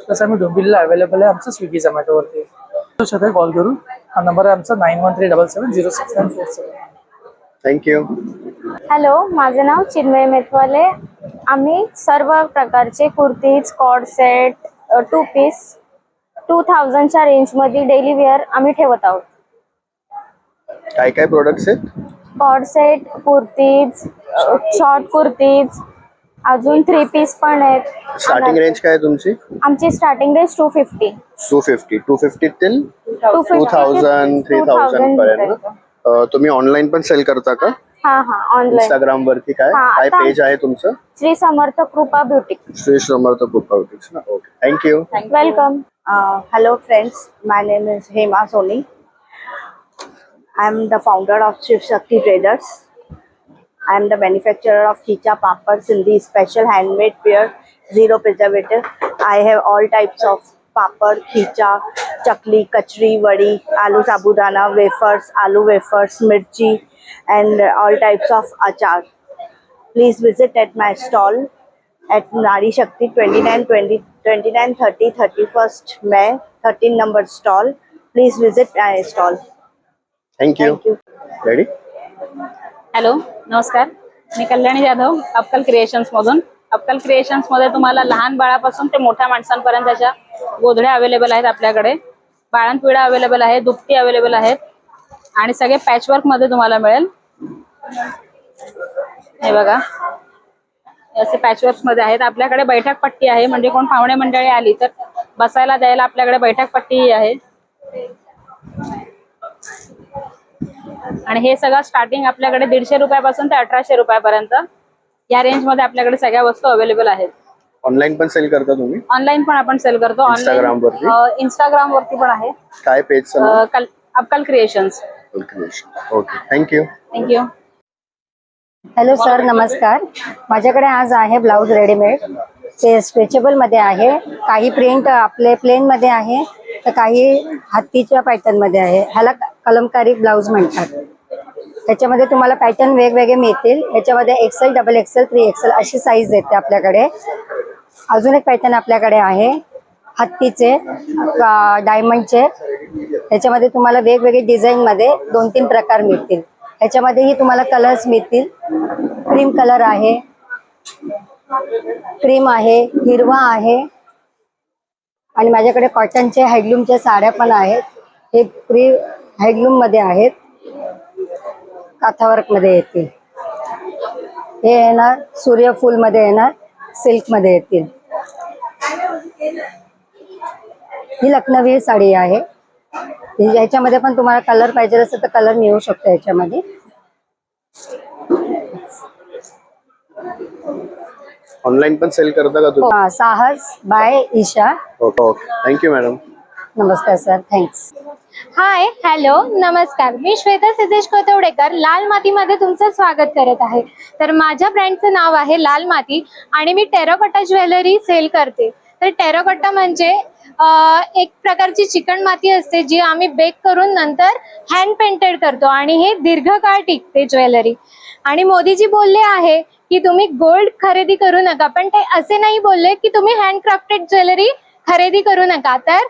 तसं आम्ही डोंबिवलीला अवेलेबल आहे आमचं स्विगी झोमॅटोवरती. कॉल करू. हा नंबर आहे आमचा 9137706947. थँक्यू. हॅलो, माझं नाव चिन्मय मेथवाले. आम्ही सर्व प्रकारचे कुर्तीज, कॉर्ड सेट, 2 पीस 2000च्या रेंजमध्ये डेली वेअर आम्ही ठेवत आहोत. काय काय प्रोडक्ट्स आहेत? Cord set, kurtis, short kurtis, अजून 3 पीस पण आहेत. स्टार्टिंग रेंज काय आहे तुमची? आमची स्टार्टिंग रेंज 250. 250 till 2000 3000 पर्यंत. तुम्ही ऑनलाईन पण सेल करता का? हा ऑनलाईन. इंस्टाग्राम वरती काय काय पेज आहे तुमचं? श्री समर्थ कृपा ब्युटिक. श्री समर्थ कृपा ब्युटिक्स ना. Okay, thank you. Welcome. Hello friends, my name is Hema Soni. I am the founder of Shiv Shakti Traders. I am the manufacturer of Khicha Papads in the special handmade pure zero preservative. I have all types of papad, khicha, chakli, kachri, vadi, aloo sabudana, wafers, aloo wafers, mirchi, and all types of achar. Please visit at my stall at Nari Shakti 29, 30, 31st May, 13 number stall. Please visit my stall. Thank you. Ready? Hello, नमस्कार. मी कल्याणी जाधव, अक्कल creations मधून. अक्कल creations मध्ये तुम्हाला लहान बाळापासून ते मोठ्या माणसांपर्यंत अशा गोधड्या अवेलेबल आहेत आपल्याकडे. बाळंतविडा अवेलेबल आहे, दुपटी अवेलेबल आहेत आणि सगळे पॅचवर्क मध्ये तुम्हाला मिळेल. हे बघा, असे पॅचवर्क मध्ये आहेत. आपल्याकडे बैठक पट्टी आहे, म्हणजे कोण पाहुणे मंडळी आली तर बसायला द्यायला आपल्याकडे बैठक पट्टी आहे. आणि हे सगळं स्टार्टिंग आपल्याकडे 150 रुपयापासून ते 1800 रुपयापर्यंत या रेंज मध्ये आपल्याकडे सगळ्या वस्तू अवेलेबल आहेत. ऑनलाईन पण सेल करता तुम्ही? ऑनलाईन पण आपण सेल करतो. Instagram वरती? इंस्टाग्राम वरती पण आहे. काय पेज? अक्कल creations. Okay, thank you. Thank you. Hello sir, नमस्कार. माझ्याकडे आज आहे ब्लाऊज रेडीमेड. ते स्ट्रेचेबल मध्ये आहे. काही प्रिंट आपले प्लेन मध्ये आहे, तर काही हत्तीच्या पॅटर्न मध्ये आहे. ह्याला कलमकारी ब्लाऊज म्हणतात. त्याच्यामध्ये तुम्हाला पॅटर्न वेगवेगळे मिळतील. याच्यामध्ये XL, XXL, 3XL अशी साईज येते आपल्याकडे. अजून एक पॅटर्न आपल्याकडे आहे हत्तीचे, डायमंडचे. त्याच्यामध्ये तुम्हाला वेगवेगळे डिझाईन मध्ये 2-3 प्रकार मिळतील. ह्याच्यामध्येही तुम्हाला कलर्स मिळतील. क्रीम कलर आहे, क्रीम आहे, हिरवा आहे आणि माझ्याकडे कॉटनचे हँडलूमच्या साड्या पण आहेत. हे प्री हँडलूम मध्ये आहेत, काथावर्क मध्ये येतील. हे येणार सूर्यफूल मध्ये येणार, सिल्क मध्ये येतील. ही लखनवी साडी आहे. याच्यामध्ये पण तुम्हाला कलर पाहिजे असेल तर कलर मिळू शकतो याच्यामध्ये. ऑनलाईन पण सेल करता का तुम्ही? Sahas by Isha. Okay, thank you madam. नमस्कार सर, थँक्स. हाय, हॅलो, नमस्कार. मी श्वेता सिद्धेश कोतवडेकर लाल मातीमध्ये तुमचं स्वागत करत आहे. तर माझ्या ब्रँडचं नाव आहे लाल माती आणि मी टेराकोटा ज्वेलरी सेल करते. तर टेराकोटा म्हणजे एक प्रकारची चिकन माती असते, जी आम्ही बेक करून नंतर हँड पेंटेड करतो आणि हे दीर्घकाळ टिकते ज्वेलरी. आणि मोदीजी बोलले आहे की तुम्ही गोल्ड खरेदी करू नका, पण ते असे नाही बोलले की तुम्ही हँडक्राफ्टेड ज्वेलरी खरेदी करू नका. तर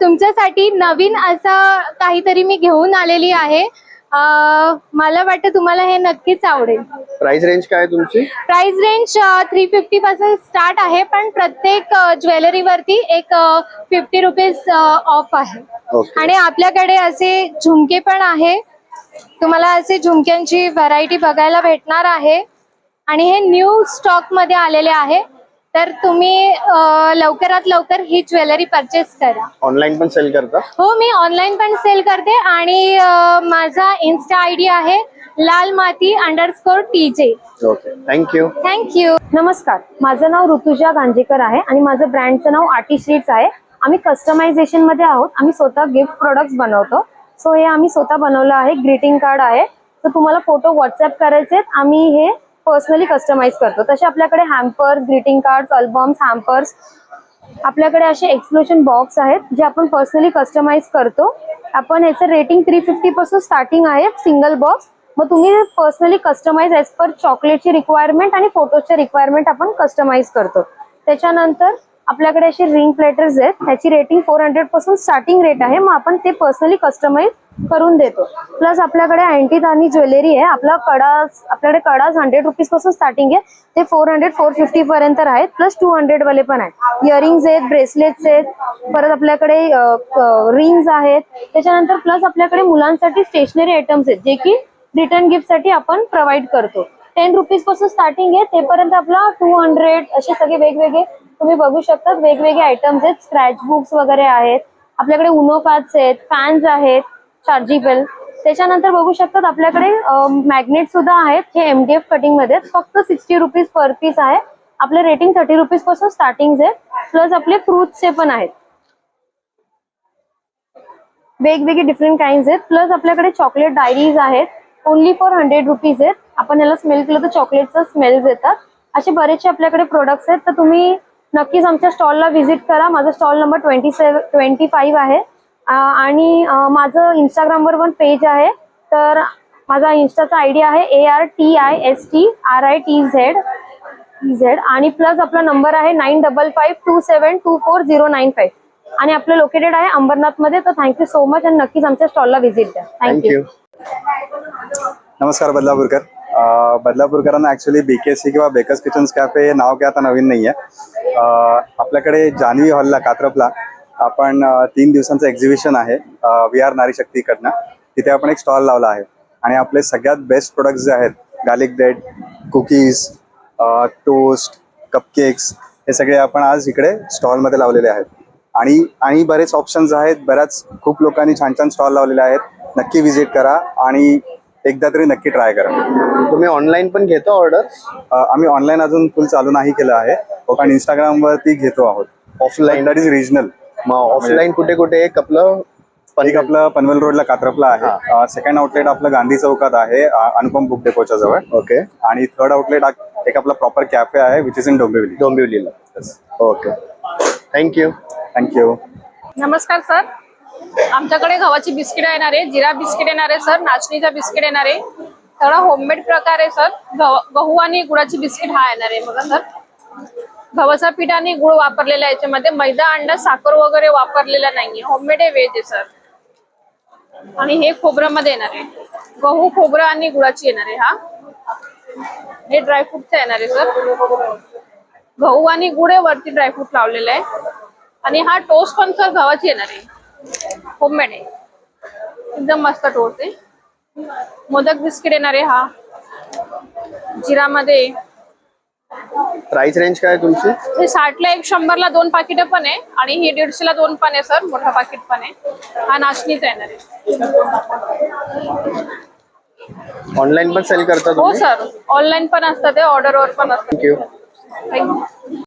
तुमच्यासाठी नवीन असं काहीतरी मी घेऊन आलेली आहे. मला वाटतं तुम्हाला हे नक्कीच आवडेल. प्राइस रेंज काय आहे तुमची? प्राइस रेंज 350 पासून स्टार्ट आहे, पण प्रत्येक ज्वेलरी वरती एक 50 रुपीज ऑफ आहे. आणि आपल्याकडे असे झुमके पण आहे. तुम्हाला असे झुमक्यांची व्हरायटी बघायला भेटणार आहे आणि हे न्यू स्टॉक मध्ये आलेले आहे. तर तुम्ही लवकरात लवकर ही ज्वेलरी परचेस करा. ऑनलाईन पण सेल करता? हो, मी ऑनलाईन पण सेल करते आणि माझा इन्स्टा आयडी आहे lalmati_tj. Okay, thank you. थँक्यू. नमस्कार, माझं नाव ऋतुजा गांजेकर आहे आणि माझं ब्रँडचं नाव आर्टी स्वीट्स आहे. आम्ही कस्टमायझेशन मध्ये आहोत. आम्ही स्वतः गिफ्ट प्रोडक्ट्स बनवतो. सो हे आम्ही स्वतः बनवलं आहे. ग्रीटिंग कार्ड आहे. तर तुम्हाला फोटो व्हॉट्सअप करायचे, आम्ही हे पर्सनली कस्टमाइज करतो. तसे आपल्याकडे hampers, greeting cards, albums, hampers, आपल्याकडे असे एक्सप्लोजन बॉक्स आहेत जे आपण पर्सनली कस्टमाइज करतो. आपण याचं रेटिंग 350 पासून स्टार्टिंग आहे सिंगल बॉक्स. मग तुम्ही personally customise as per चॉकलेटची requirement आणि फोटोची रिक्वायरमेंट आपण कस्टमाइज करतो. त्याच्यानंतर आपल्याकडे असे रिंग प्लेटर्स आहेत, त्याची रेटिंग 400 पासून स्टार्टिंग रेट आहे, मग आपण ते पर्सनली कस्टमाइज करून देतो. प्लस आपल्याकडे अँटी तानी ज्वेलरी आहे, आपल्याकडे कडाज 100 रुपीज पासून स्टार्टिंग आहे, ते 400-450 पर्यंत आहेत. प्लस 200 वाले पण आहेत. इयरिंग्स आहेत, ब्रेसलेट्स आहेत, परत आपल्याकडे रिंग्स आहेत. त्याच्यानंतर प्लस आपल्याकडे मुलांसाठी स्टेशनरी आयटम्स आहेत, जे की रिटर्न गिफ्ट साठी आपण प्रोव्हाइड करतो. 10 रुपीज पासून स्टार्टिंग आहे, ते पर्यंत आपला 200 असे सगळे वेगवेगळे तुम्ही बघू शकता वेगवेगळे आयटम्स आहेत. स्क्रॅच बुक्स वगैरे आहेत, आपल्याकडे उनो कार्ड्स आहेत, फॅन्स आहेत चार्जेबल. त्याच्यानंतर बघू शकतात आपल्याकडे मॅग्नेट सुद्धा आहेत, हे MDF कटिंग मध्ये फक्त 60 रुपीज पर पीस आहे. आपले रेटिंग 30 रुपीज पासून स्टार्टिंग आहे. प्लस आपले फ्रुट्सचे पण आहेत, वेगवेगळे डिफरंट काइंड आहेत. प्लस आपल्याकडे चॉकलेट डायरीज आहेत, ओनली फॉर 100 रुपीज आहेत. आपण याला स्मेल केलं तर चॉकलेटचा स्मेल्स येतात. असे बरेचसे आपल्याकडे प्रोडक्ट्स आहेत, तर तुम्ही नक्कीच आमच्या स्टॉलला व्हिजिट करा. माझा स्टॉल नंबर 25 आहे आणि माझं इंस्टाग्रामवर पण पेज आहे. तर माझा इंस्टाचा आयडी आहे ARTISTRITZ आणि प्लस आपला नंबर आहे 9552724095 आणि आपलं लोकेटेड आहे अंबरनाथ मध्ये. तर थँक्यू सो मच आणि नक्कीच आमच्या स्टॉलला व्हिजिट द्या. थँक्यू. नमस्कार बदलापूरकर. बदलापूरकरांना ॲक्च्युली BKC किंवा बेकर्स किचन्स कॅफे हे नाव काय आता नवीन नाही आहे. आपल्याकडे जान्हवी हॉलला कात्रपला आपण 3 दिवसांचं एक्झिबिशन आहे VR नारी शक्तीकडनं. तिथे आपण एक स्टॉल लावला आहे आणि आपले सगळ्यात बेस्ट प्रोडक्ट्स जे आहेत garlic bread, cookies, toast, cupcakes हे सगळे आपण आज इकडे स्टॉलमध्ये लावलेले आहेत. आणि बरेच ऑप्शन्स आहेत. खूप लोकांनी छान छान स्टॉल लावलेले आहेत. नक्की व्हिजिट करा आणि एकदा तरी नक्की ट्राय करा. तुम्ही ऑनलाईन पण घेतो ऑर्डर? आम्ही ऑनलाईन अजून फुल चालू नाही केलं आहे, पण इंस्टाग्राम वरती घेतो आहोत. Offline that is regional. मग ऑफलाईन कुठे कुठे? एक आपलं पनवेल रोडला कात्रपला आहे. सेकंड आउटलेट आपलं गांधी चौकात आहे अनुपम बुक डेपोच्या जवळ. ओके. आणि थर्ड आउटलेट एक आपला प्रॉपर कॅफे आहे विच इज इन डोंबिवलीला. Okay, thank you. नमस्कार सर, आमच्याकडे गव्हाची बिस्किट येणार आहे, जिरा बिस्किट येणार आहे सर, नाचणीचा बिस्किट येणार आहे. सगळं होममेड प्रकार आहे सर. गहू आणि गुळाची बिस्किट हा येणार आहे. बघा सर, गव्हाचा पीठ आणि गुळ वापरलेला आहे, याच्यामध्ये मैदा, अंडा, साखर वगैरे वापरलेला नाहीये. होममेड आहे, व्हेज आहे सर. आणि हे खोबरं मध्ये येणार आहे, गहू, खोबरं आणि गुळाची येणार आहे. हे ड्रायफ्रूटचं येणार आहे सर. गहू आणि गुळ वरती ड्रायफ्रूट लावलेलं आहे. आणि हा टोस्ट पण सर गव्हाची येणार आहे, होममेड आहे, एकदम मस्त टोस्ट आहे. मोदक बिस्किट येणार आहे, हा जिरामध्ये. प्राइस रेंज काय तुमची? हे 60ला 1, 100ला 2 पाकिट पण आहे आणि हे 150ला 2 पण आहे सर, मोठा पाकिट पण आहे. हा नाचणीचा येणार आहे. ऑनलाईन पण सेल करता हो तुम्ही? सर, ऑनलाईन पण असतं ते, ऑर्डरवर पण असतं. थँक्यू. थँक्यू.